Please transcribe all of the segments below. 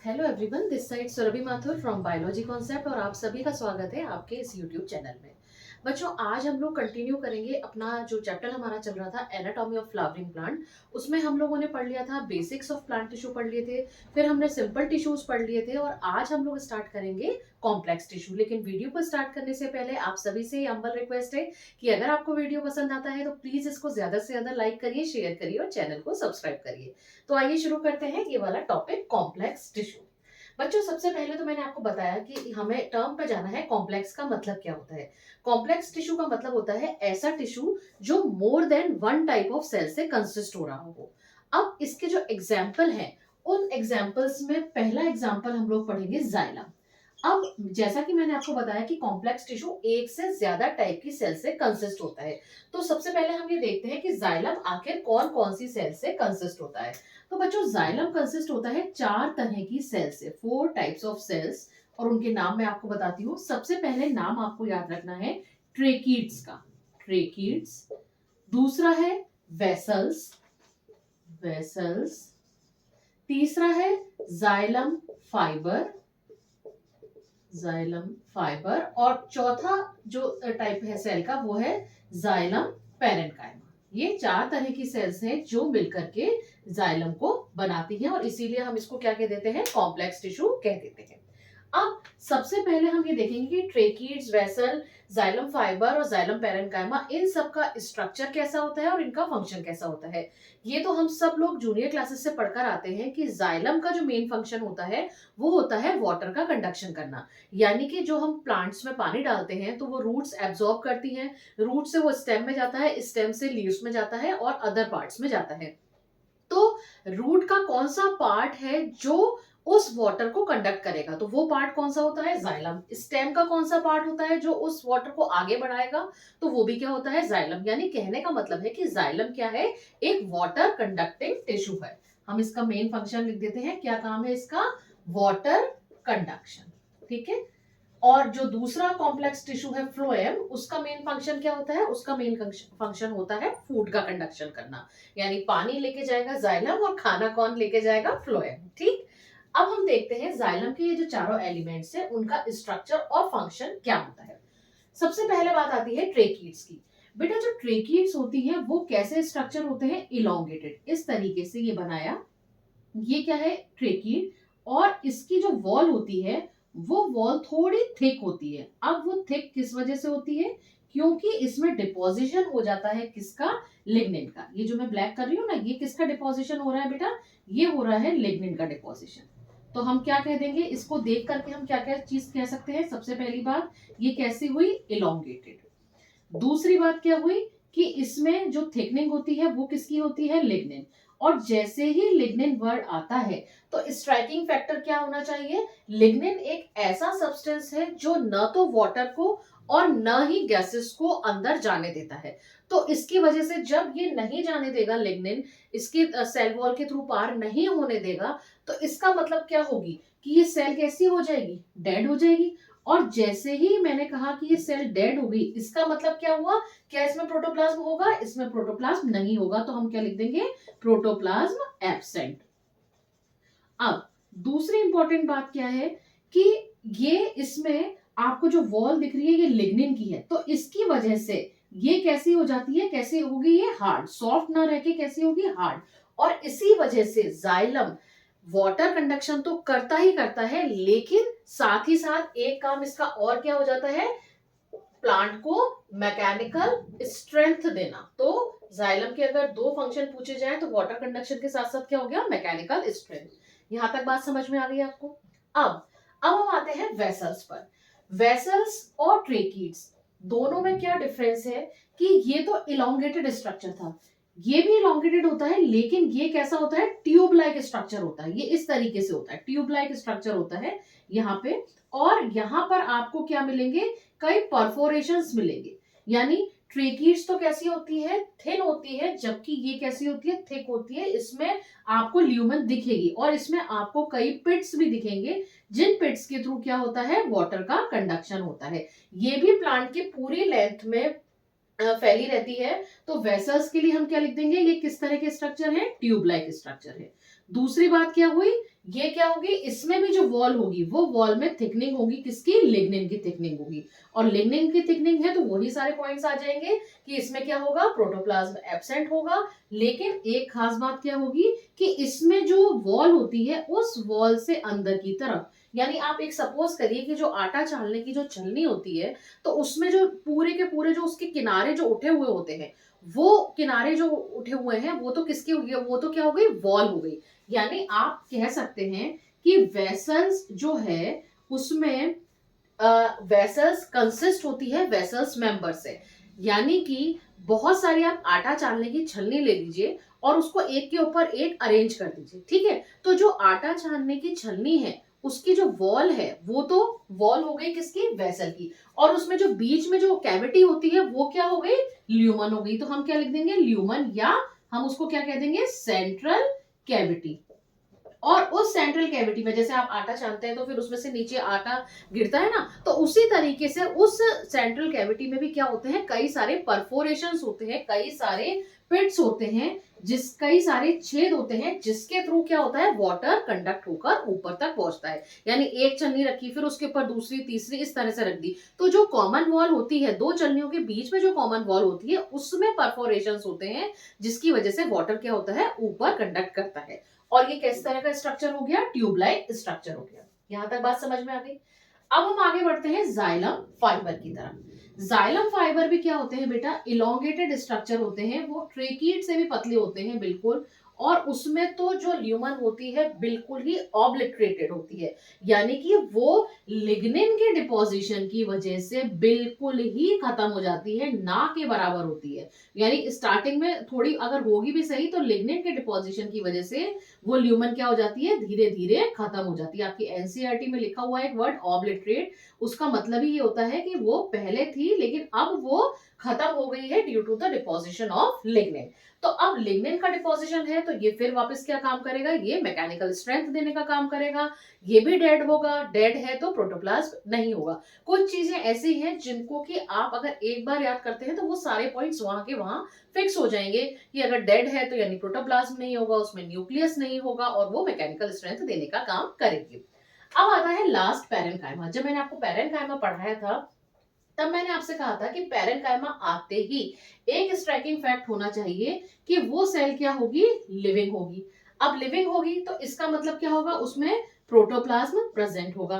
Hello everyone, this side Surbhi Mathur from biology concept और आप सभी का स्वागत है आपके इस यूट्यूब चैनल में। बच्चों, आज हम लोग कंटिन्यू करेंगे अपना जो चैप्टर हमारा चल रहा था एनाटॉमी ऑफ फ्लावरिंग प्लांट। उसमें हम लोगों ने पढ़ लिया था बेसिक्स ऑफ प्लांट टिश्यू पढ़ लिए थे, फिर हमने सिंपल टिश्यूज पढ़ लिए थे और आज हम लोग स्टार्ट करेंगे कॉम्प्लेक्स टिश्यू। लेकिन वीडियो को स्टार्ट करने से पहले आप सभी से हम्बल रिक्वेस्ट है कि अगर आपको वीडियो पसंद आता है तो प्लीज इसको ज्यादा से ज्यादा लाइक करिए, शेयर करिए और चैनल को सब्सक्राइब करिए। तो आइए शुरू करते हैं ये वाला टॉपिक, कॉम्प्लेक्स टिश्यू। बच्चों, सबसे पहले तो मैंने आपको बताया कि हमें टर्म पे जाना है। कॉम्प्लेक्स का मतलब क्या होता है? कॉम्प्लेक्स टिश्यू का मतलब होता है ऐसा टिश्यू जो more than one type of cell से कंसिस्ट हो रहा हो। अब इसके जो एग्जाम्पल हैं, उन एग्जाम्पल्स में पहला एग्जाम्पल हम लोग पढ़ेंगे जाइलम। अब जैसा कि मैंने आपको बताया कि कॉम्प्लेक्स टिश्यू एक से ज्यादा टाइप की सेल से कंसिस्ट होता है, तो सबसे पहले हम ये देखते हैं कि जाइलम आखिर कौन कौन सी सेल से कंसिस्ट होता है। तो बच्चों, जाइलम कंसिस्ट होता है 4 तरह की सेल से, 4 टाइप्स ऑफ सेल्स, और उनके नाम मैं आपको बताती हूँ। सबसे पहले नाम आपको याद रखना है ट्रेकीड्स का, ट्रेकीड्स। दूसरा है वेसल्स, वेसल्स। तीसरा है जाइलम फाइबर, जाइलम फाइबर। और चौथा जो टाइप है सेल का वो है जाइलम पेरेन्काइमा। ये 4 तरह की सेल्स हैं जो मिलकर के जाइलम को बनाती हैं और इसीलिए हम इसको क्या कह देते हैं? कॉम्प्लेक्स टिश्यू कह देते हैं। अब सबसे पहले हम ये देखेंगे कि ट्रेकीड्स, वेसल, जाइलम फाइबर और जाइलम पेरेन्काइमा, इन सब का स्ट्रक्चर कैसा होता है और इनका फंक्शन कैसा होता है। ये तो हम सब लोग जूनियर क्लासेस से पढ़कर आते हैं कि जाइलम का जो मेन फंक्शन होता है वो होता है वाटर का कंडक्शन करना। यानी कि जो हम प्लांट्स में पानी डालते हैं तो वो रूट्स एब्जॉर्ब करती हैं, रूट से वो स्टेम में जाता है, स्टेम से लीव्स में जाता है और अदर पार्ट्स में जाता है। तो रूट का कौन सा पार्ट है जो उस वाटर को कंडक्ट करेगा? तो वो पार्ट कौन सा होता है? जाइलम। स्टेम का कौन सा पार्ट होता है जो उस वाटर को आगे बढ़ाएगा? तो वो भी क्या होता है? जाइलम। यानी कहने का मतलब है कि जाइलम क्या है? एक वाटर कंडक्टिंग टिश्यू है। हम इसका मेन फंक्शन लिख देते हैं। क्या काम है इसका? Water conduction. ठीक है। और जो दूसरा कॉम्प्लेक्स टिश्यू है फ्लोएम, उसका मेन फंक्शन क्या होता है? उसका मेन फंक्शन होता है फूड का कंडक्शन करना। यानी पानी लेके जाएगा जाइलम और खाना कौन लेके जाएगा? फ्लोएम। ठीक। अब हम देखते हैं जाइलम के ये जो चारों एलिमेंट्स हैं उनका स्ट्रक्चर और फंक्शन क्या होता है। सबसे पहले बात आती है ट्रेकीड्स की। बेटा, जो ट्रेकीड्स होती हैं वो कैसे स्ट्रक्चर होते हैं? इलोंगेटेड, इस तरीके से ये बनाया। ये क्या है? ट्रेकीड। और इसकी जो वॉल होती है वो वॉल थोड़ी थिक होती है। अब वो थिक किस वजह से होती है? क्योंकि इसमें डिपोजिशन हो जाता है किसका? लिग्निन का। ये जो मैं ब्लैक कर रही हूँ ना, ये किसका डिपोजिशन हो रहा है बेटा? ये हो रहा है लिग्निन का डिपोजिशन। तो हम क्या कह देंगे इसको देख करके? हम क्या क्या चीज कह सकते हैं? सबसे पहली बात, ये कैसी हुई? इलोंगेटेड। दूसरी बात क्या हुई कि इसमें जो थिकनिंग होती है वो किसकी होती है? लिग्निन। और जैसे ही लिग्निन वर्ड आता है तो स्ट्राइकिंग फैक्टर क्या होना चाहिए? लिग्निन एक ऐसा सब्सटेंस है जो न तो वाटर को और न ही गैसेस को अंदर जाने देता है। तो इसकी वजह से जब ये नहीं जाने देगा लिग्निन, इसकी सेल वॉल के थ्रू पार नहीं होने देगा, तो इसका मतलब क्या होगी कि ये सेल कैसी हो जाएगी? डेड हो जाएगी। और जैसे ही मैंने कहा कि ये सेल डेड हो गई, इसका मतलब क्या हुआ? क्या इसमें प्रोटोप्लाज्म होगा? इसमें प्रोटोप्लाज्म नहीं होगा। तो हम क्या लिख देंगे? Protoplasm absent. अब दूसरी इंपॉर्टेंट बात क्या है कि ये इसमें आपको जो वॉल दिख रही है ये लिग्निन की है, तो इसकी वजह से ये कैसी हो जाती है? कैसी होगी? ये हार्ड, सॉफ्ट ना रह के कैसी होगी? हार्ड। और इसी वजह से जाइलम वाटर कंडक्शन तो करता ही करता है, लेकिन साथ ही साथ एक काम इसका और क्या हो जाता है? प्लांट को मैकेनिकल स्ट्रेंथ देना। तो जाइलम के अगर 2 फंक्शन पूछे जाए तो वाटर कंडक्शन के साथ साथ क्या हो गया? Mechanical strength. यहां तक बात समझ में आ गई आपको? अब हम आते हैं वेसल्स पर। वेसल्स और ट्रेकीड्स दोनों में क्या डिफरेंस है कि ये तो इलोंगेटेड स्ट्रक्चर था, ये भी इलोंगेटेड होता है, लेकिन ये कैसा होता है? ट्यूब लाइक स्ट्रक्चर होता है। ये इस तरीके से होता है, ट्यूब लाइक स्ट्रक्चर होता है यहाँ पे। और यहाँ पर आपको क्या मिलेंगे? कई परफोरेशंस मिलेंगे। यानी ट्रेकीड्स तो कैसी होती है? थिन होती है, जबकि ये कैसी होती है? थिक होती है। इसमें आपको ल्यूमेन दिखेगी और इसमें आपको कई पिट्स भी दिखेंगे, जिन पिट्स के थ्रू क्या होता है? वाटर का कंडक्शन होता है। ये भी प्लांट की पूरी लेंथ में फैली रहती है। तो वेसल्स के लिए हम क्या लिख देंगे? ये किस तरह के स्ट्रक्चर है? ट्यूब लाइक स्ट्रक्चर है। दूसरी बात क्या हुई, ये क्या होगी, इसमें भी जो वॉल होगी वो वॉल में थिकनिंग होगी, किसकी, लिग्निन की थिकनिंग होगी। और लिग्निन की थिकनिंग है तो वही सारे पॉइंट्स आ जाएंगे कि इसमें क्या होगा, प्रोटोप्लाज्म एब्सेंट होगा। लेकिन एक खास बात क्या होगी कि इसमें जो वॉल होती है उस वॉल से अंदर की तरफ, यानी आप एक सपोज करिए कि जो आटा छानने की जो छलनी होती है, तो उसमें जो पूरे के पूरे जो उसके किनारे जो उठे हुए होते हैं, वो किनारे जो उठे हुए हैं वो तो किसकी हो गई, वो तो क्या हो गई, वॉल हो गई। यानी आप कह सकते हैं कि वेसल्स जो है उसमें वेसल्स कंसिस्ट होती है वेसल्स मेंबर से। यानी कि बहुत सारी आप आटा छानने की छलनी ले लीजिए और उसको एक के ऊपर एक अरेंज कर दीजिए, ठीक है। तो जो आटा छानने की छलनी है उसकी जो वॉल है वो तो वॉल हो गई किसकी, वेसल की। और उसमें जो बीच में जो कैविटी होती है वो क्या हो गई, ल्यूमन हो गई। तो हम क्या लिख देंगे, ल्यूमन, या हम उसको क्या कह देंगे, सेंट्रल कैविटी। और उस सेंट्रल कैविटी में जैसे आप आटा छानते हैं तो फिर उसमें से नीचे आटा गिरता है ना, तो उसी तरीके से उस सेंट्रल कैविटी में भी क्या होते हैं, कई सारे परफोरेशंस होते हैं, कई सारे पिट्स होते हैं, कई सारे छेद होते हैं जिसके थ्रू क्या होता है, वाटर कंडक्ट होकर ऊपर तक पहुंचता है। यानी एक चलनी रखी, फिर उसके ऊपर दूसरी तीसरी इस तरह से रख दी, तो जो कॉमन वॉल होती है, दो चलनियों के बीच में जो कॉमन वॉल होती है उसमें परफोरेशंस होते हैं जिसकी वजह से वाटर क्या होता है, ऊपर कंडक्ट करता है। और ये किस तरह का स्ट्रक्चर हो गया, ट्यूब लाइक स्ट्रक्चर हो गया। यहां तक बात समझ में आ गई। अब हम आगे बढ़ते हैं जाइलम फाइबर की तरफ। जाइलम फाइबर भी क्या होते हैं बेटा, इलोंगेटेड स्ट्रक्चर होते हैं, वो ट्रेकीड से भी पतले होते हैं बिल्कुल। और उसमें तो जो ल्यूमन होती है बिल्कुल ही ऑब्लिटरेटेड होती है, यानी कि वो लिग्निन के डिपोजिशन की वजह से बिल्कुल ही खत्म हो जाती है, ना के बराबर होती है। यानी स्टार्टिंग में थोड़ी अगर होगी भी सही, तो लिग्निन के डिपोजिशन की वजह से वो ल्यूमन क्या हो जाती है, धीरे धीरे खत्म हो जाती है। आपकी एनसीईआरटी में लिखा हुआ है एक वर्ड ऑब्लिटरेट, उसका मतलब ही ये होता है कि वो पहले थी लेकिन अब वो खत्म हो गई है due to the deposition of lignin. तो अब लिग्निन का डिपोजिशन है तो ये फिर वापस क्या काम करेगा, ये मैकेनिकल स्ट्रेंथ देने का काम करेगा। ये भी डेड होगा, डेड है तो प्रोटोप्लाज्म नहीं होगा। कुछ चीजें ऐसी हैं जिनको कि आप अगर एक बार याद करते हैं तो वो सारे पॉइंट्स वहां के वहां फिक्स हो जाएंगे कि अगर डेड है तो यानी प्रोटोप्लाज्म नहीं होगा, उसमें न्यूक्लियस नहीं होगा और वो मैकेनिकल स्ट्रेंथ देने का काम करेगी। अब आता है लास्ट पैरेनकाइमा। जब मैंने आपको पैरेनकाइमा पढ़ाया था तब मैंने आपसे कहा था कि पैरेनकाइमा आते ही एक स्ट्राइकिंग फैक्ट होना चाहिए कि वो सेल क्या होगी, लिविंग होगी। अब लिविंग होगी तो इसका मतलब क्या होगा, उसमें प्रोटोप्लाज्म प्रेजेंट होगा।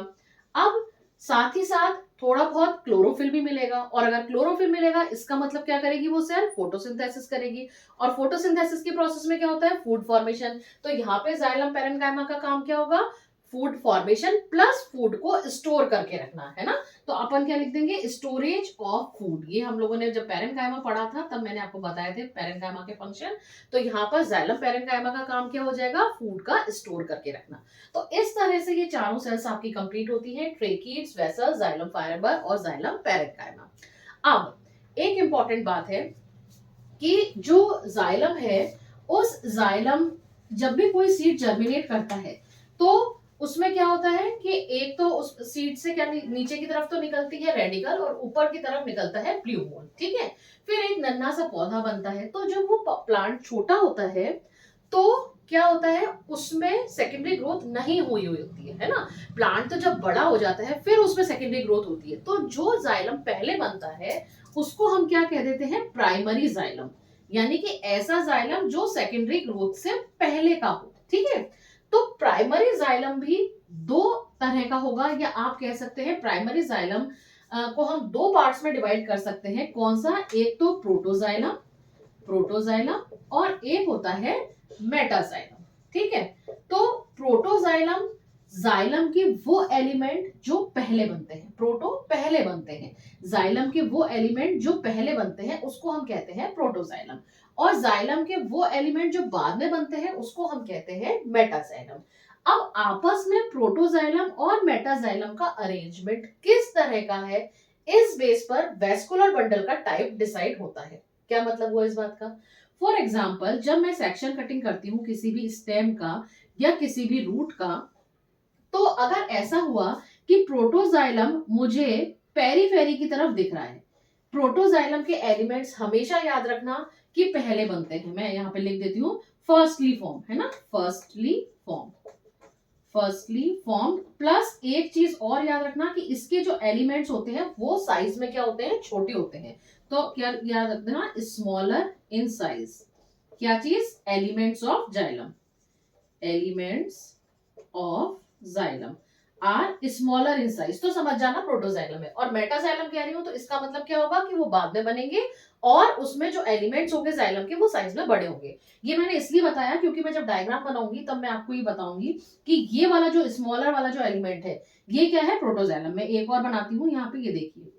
अब साथ ही साथ थोड़ा बहुत क्लोरोफिल भी मिलेगा, और अगर क्लोरोफिल मिलेगा इसका मतलब क्या करेगी वो सेल, फोटोसिंथेसिस करेगी। और फोटोसिंथेसिस की प्रोसेस में क्या होता है, फूड फॉर्मेशन। तो यहाँ पे जाइलम पैरेनकाइमा का काम क्या होगा, फूड फॉर्मेशन प्लस फूड को स्टोर करके रखना, है ना। तो अपन क्या लिख देंगे, स्टोरेज ऑफ फूड। ये हम लोगों ने जब पैरेनकाइमा पढ़ा था तब मैंने आपको बताए थे पैरेनकाइमा के फंक्शन। तो यहाँ पर जाइलम पैरेनकाइमा का काम क्या हो जाएगा, फूड का स्टोर करके रखना। तो इस तरह से ये चारों सेल्स आपकी कंप्लीट होती हैं, ट्रेकीड्स, वेसल्स, जाइलम फाइबर और जाइलम पैरेनकाइमा। अब एक इंपॉर्टेंट बात है कि जो जाइलम है, उस जाइलम जब भी कोई सीड जर्मिनेट करता है तो उसमें क्या होता है कि एक तो उस सीड से क्या नीचे की तरफ तो निकलती है रेडिकल और ऊपर की तरफ निकलता है प्लूमोन, ठीक है। फिर एक नन्हा सा पौधा बनता है। तो जब वो प्लांट छोटा होता है तो क्या होता है, उसमें सेकेंडरी ग्रोथ नहीं हुई हुई होती है ना। प्लांट तो जब बड़ा हो जाता है फिर उसमें सेकेंडरी ग्रोथ होती है। तो जो जाइलम पहले बनता है उसको हम क्या कह देते हैं, प्राइमरी जाइलम। यानी कि ऐसा जाइलम जो सेकेंडरी ग्रोथ से पहले का हो, ठीक है। तो प्राइमरी जाइलम भी दो तरह का होगा, या आप कह सकते हैं प्राइमरी जाइलम को हम दो पार्ट्स में डिवाइड कर सकते हैं। कौन सा, एक तो प्रोटोजाइलम, प्रोटोजाइलम, और एक होता है मेटाजाइलम, ठीक है। तो प्रोटोजाइलम जाइलम के वो एलिमेंट जो पहले बनते हैं, प्रोटो पहले बनते हैं, जाइलम के वो एलिमेंट जो पहले बनते हैं उसको हम कहते हैं प्रोटोजाइलम। और जाइलम के वो एलिमेंट जो बाद में बनते हैं उसको हम कहते हैं मेटाजाइलम। अब आपस में प्रोटोजाइलम और मेटाजाइलम का अरेंजमेंट किस तरह का है, इस बेस पर वेस्कुलर बंडल का टाइप डिसाइड होता है। क्या मतलब हुआ इस बात का, फॉर एग्जाम्पल जब मैं सेक्शन कटिंग करती हूँ किसी भी स्टेम का या किसी भी रूट का, तो अगर ऐसा हुआ कि प्रोटोजाइलम मुझे पेरीफेरी की तरफ दिख रहा है, प्रोटोजाइलम के एलिमेंट्स हमेशा याद रखना कि पहले बनते हैं। मैं यहाँ पे लिख देती हूँ, फर्स्टली फॉर्म है ना, फर्स्टली फॉर्म प्लस एक चीज और याद रखना कि इसके जो एलिमेंट्स होते हैं वो साइज में क्या होते हैं, छोटे होते हैं। तो क्या याद रखना, स्मॉलर इन साइज। क्या चीज, elements of xylem, elements of xylem are smaller in size. तो समझ जाना प्रोटोजाइलम है। और मेटाजाइलम कह रही हूं तो इसका मतलब क्या होगा कि वो बाद में बनेंगे और उसमें जो एलिमेंट्स होंगे जाइलम के वो साइज में बड़े होंगे। ये मैंने इसलिए बताया क्योंकि मैं जब डायग्राम बनाऊंगी तब मैं आपको ये बताऊंगी कि ये वाला जो स्मॉलर वाला जो एलिमेंट है ये क्या है, प्रोटोजाइलम। मैं एक और बनाती हूँ यहाँ पे, ये देखिए,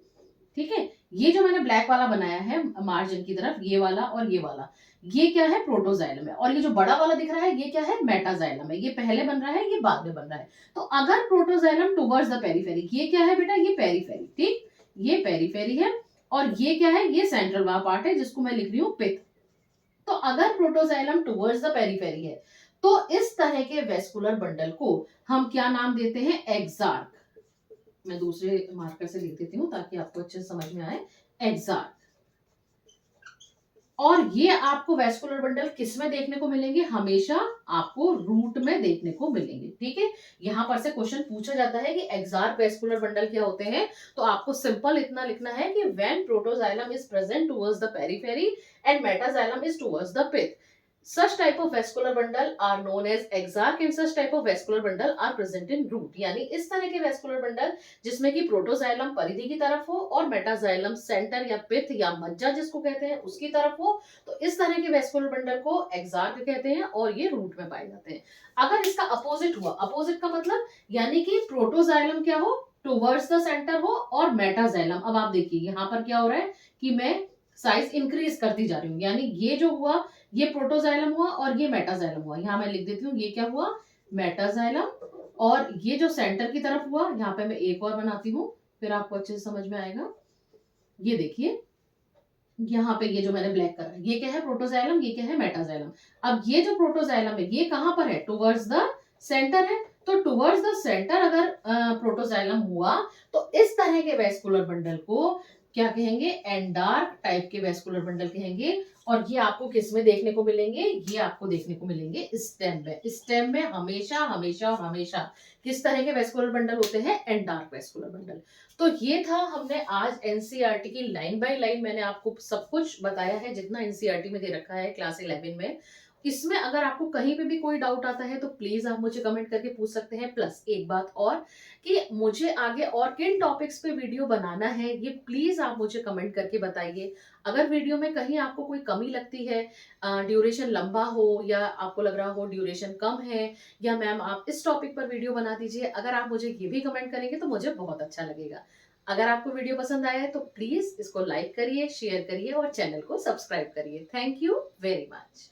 ठीक है। ये जो मैंने ब्लैक वाला बनाया है मार्जिन की तरफ, ये वाला और ये वाला, ये क्या है, प्रोटोजाइलम है। और ये जो बड़ा वाला दिख रहा है ये क्या है, मेटाजाइलम है। ये पहले बन रहा है, ये बाद में बन रहा है। तो अगर प्रोटोजाइलम टुवर्ड्स द पेरीफेरी, ये क्या है बेटा, ये पेरीफेरी, ठीक, ये पेरीफेरी है। और ये क्या है, ये सेंट्रल वाला पार्ट है जिसको मैं लिख रही हूँ पिथ। तो अगर प्रोटोजाइलम टुवर्ड्स द पेरीफेरी है तो इस तरह के वेस्कुलर बंडल को हम क्या नाम देते हैं, एक्सार्क। मैं दूसरे मार्कर से लिख देती हूँ ताकि आपको अच्छे समझ में आए, एक्सार्क। और ये आपको वेस्कुलर बंडल किस में देखने को मिलेंगे, हमेशा आपको रूट में देखने को मिलेंगे, ठीक है। यहां पर से क्वेश्चन पूछा जाता है कि एक्सार्क वेस्कुलर बंडल क्या होते हैं, तो आपको सिंपल इतना लिखना है कि when protoxylem is present towards the periphery and metaxylem is towards the pith, such type of vascular bundle are known as exarch and such type of vascular bundle are present in root। यानी इस तरह के vascular bundle जिसमें कि protoxylem परिधि की तरफ हो और मेटाजाइलम सेंटर या पिथ या मज्जा जिसको कहते हैं उसकी तरफ हो, तो इस तरह के vascular bundle को exarch कहते हैं और ये रूट में पाए जाते हैं। अगर इसका अपोजिट हुआ, अपोजिट का मतलब यानी कि प्रोटोजाइलम क्या हो, टुवर्ड्स द सेंटर हो और मेटाजाइलम, अब आप देखिए यहाँ पर क्या हो रहा है कि मैं साइज इंक्रीज करती जा रही हूँ, यानी ये जो हुआ ये प्रोटोजाइलम हुआ और ये मेटाजाइलम हुआ। यहाँ मैं लिख देती हूँ ये क्या हुआ, मेटाजाइलम। और ये जो सेंटर की तरफ हुआ, यहाँ पे मैं एक और बनाती हूँ फिर आपको अच्छे से समझ में आएगा। ये देखिए यहाँ पे ये जो मैंने ब्लैक करा ये क्या है, प्रोटोजाइलम, ये क्या है, मेटाजाइलम। अब ये जो प्रोटोजाइलम है ये कहाँ पर है, टुवर्ड्स द सेंटर है। तो टुवर्ड्स द सेंटर अगर प्रोटोजाइलम हुआ तो इस तरह के वेस्कुलर बंडल को क्या कहेंगे, एंडार्क टाइप के वेस्कुलर बंडल कहेंगे। और ये आपको किस में देखने को मिलेंगे, ये आपको देखने को मिलेंगे स्टेम में। स्टेम में हमेशा हमेशा और हमेशा किस तरह के वेस्कुलर बंडल होते हैं, एंडार्क वेस्कुलर बंडल। तो ये था, हमने आज एनसीईआरटी की लाइन बाय लाइन मैंने आपको सब कुछ बताया है जितना एनसीईआरटी में दे रखा है क्लास 11 में। इसमें अगर आपको कहीं पे भी कोई डाउट आता है तो प्लीज आप मुझे कमेंट करके पूछ सकते हैं। प्लस एक बात और कि मुझे आगे और किन टॉपिक्स पे वीडियो बनाना है ये प्लीज आप मुझे कमेंट करके बताइए। अगर वीडियो में कहीं आपको कोई कमी लगती है, ड्यूरेशन लंबा हो या आपको लग रहा हो ड्यूरेशन कम है, या मैम आप इस टॉपिक पर वीडियो बना दीजिए, अगर आप मुझे ये भी कमेंट करेंगे तो मुझे बहुत अच्छा लगेगा। अगर आपको वीडियो पसंद आया है तो प्लीज इसको लाइक करिए, शेयर करिए और चैनल को सब्सक्राइब करिए। Thank you very much.